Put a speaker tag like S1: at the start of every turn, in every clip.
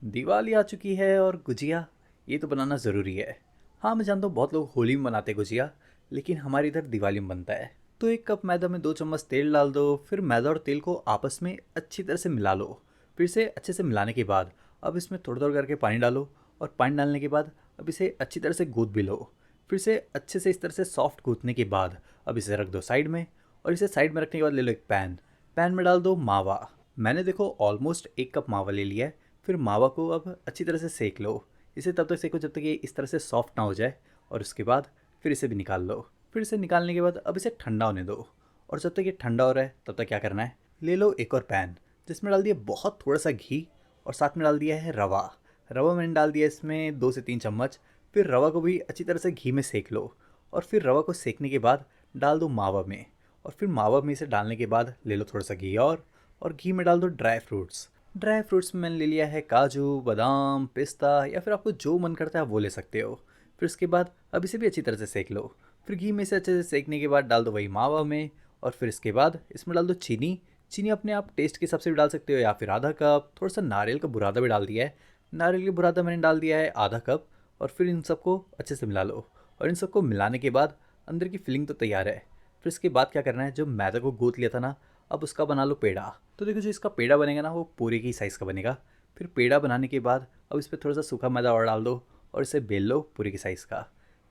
S1: दिवाली आ चुकी है और गुजिया ये तो बनाना ज़रूरी है। हाँ, मैं जानता हूँ बहुत लोग होली में बनाते हैं गुजिया, लेकिन हमारे इधर दिवाली में बनता है। तो 1 कप मैदा में 2 चम्मच तेल डाल दो, फिर मैदा और तेल को आपस में अच्छी तरह से मिला लो। फिर इसे अच्छे से मिलाने के बाद अब इसमें थोड़ा-थोड़ा करके पानी डालो और पानी डालने के बाद अब इसे अच्छी तरह से गूँथ भी लो। फिर इसे अच्छे से इस तरह से सॉफ्ट गूँथने के बाद अब इसे रख दो साइड में और इसे साइड में रखने के बाद ले लो एक पैन। पैन में डाल दो मावा। मैंने देखो ऑलमोस्ट 1 कप मावा ले लिया है। फिर मावा को अब अच्छी तरह से सेक लो। इसे तब तक सेको जब तक ये इस तरह से सॉफ्ट ना हो जाए और उसके बाद फिर इसे भी निकाल लो। फिर इसे निकालने के बाद अब इसे ठंडा होने दो और जब तक ये ठंडा हो रहा है तब तक क्या करना है, ले लो एक और पैन जिसमें डाल दिया बहुत थोड़ा सा घी और साथ में डाल दिया है रवा। रवा मैंने डाल दिया इसमें 2 से 3 चम्मच। फिर रवा को भी अच्छी तरह से घी में सेक लो और फिर रवा को सेकने के बाद डाल दो मावा में और फिर मावा में इसे डालने के बाद ले लो थोड़ा सा घी और घी में डाल दो ड्राई फ्रूट्स। ड्राई फ्रूट्स में मैंने ले लिया है काजू, बादाम, पिस्ता या फिर आपको जो मन करता है आप वो ले सकते हो। फिर उसके बाद अब इसे भी अच्छी तरह से सेक लो। फिर घी में से अच्छे से सेकने के बाद डाल दो वही मावा में और फिर इसके बाद इसमें डाल दो चीनी। चीनी अपने आप टेस्ट के हिसाब से भी डाल सकते हो या फिर आधा कप। थोड़ा सा नारियल का बुरादा भी डाल दिया है। नारियल का बुरादा मैंने डाल दिया है आधा कप और फिर इन सबको अच्छे से मिला लो और इन सबको मिलाने के बाद अंदर की फिलिंग तो तैयार है। फिर इसके बाद क्या करना है, जो मैदा को गूँथ लिया था ना, अब उसका बना लो पेड़ा। तो देखो जो इसका पेड़ा बनेगा ना वो पूरे की साइज़ का बनेगा। फिर पेड़ा बनाने के बाद अब इस पर थोड़ा सा सूखा मैदा और डाल दो और इसे बेल लो पूरे की साइज़ का।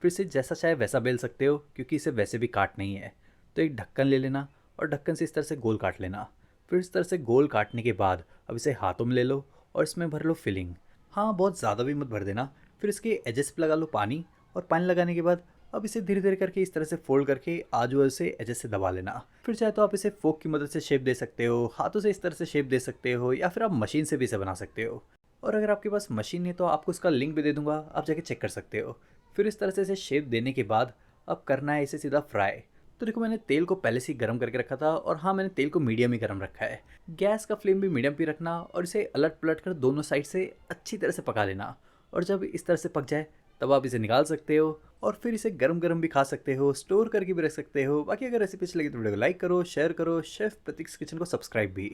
S1: फिर इसे जैसा चाहे वैसा बेल सकते हो क्योंकि इसे वैसे भी काट नहीं है। तो एक ढक्कन ले लेना और ढक्कन से इस तरह से गोल काट लेना। फिर इस तरह से गोल काटने के बाद अब इसे हाथों में ले लो और इसमें भर लो फिलिंग। हाँ, बहुत ज़्यादा भी मत भर देना। फिर इसके एजेस पे लगा लो पानी और पानी लगाने के बाद अब इसे धीरे धीरे करके इस तरह से फोल्ड करके आजू बाजू से एजेस से दबा लेना। फिर चाहे तो आप इसे फोक की मदद से शेप दे सकते हो, हाथों से इस तरह से शेप दे सकते हो या फिर आप मशीन से भी इसे बना सकते हो। और अगर आपके पास मशीन है तो आपको उसका लिंक भी दे दूंगा, आप जाके चेक कर सकते हो। फिर इस तरह से इसे शेप देने के बाद अब करना है इसे सीधा फ्राई। तो देखो मैंने तेल को पहले से ही गर्म करके रखा था और हाँ, मैंने तेल को मीडियम ही गर्म रखा है। गैस का फ्लेम भी मीडियम पे रखना और इसे अलट पलट कर दोनों साइड से अच्छी तरह से पका लेना। और जब इस तरह से पक जाए तब आप इसे निकाल सकते हो और फिर इसे गरम गरम भी खा सकते हो, स्टोर करके भी रख सकते हो। बाकी अगर रेसिपी अच्छी लगी तो वीडियो को लाइक करो, शेयर करो, शेफ प्रतीक्स किचन को सब्सक्राइब भी।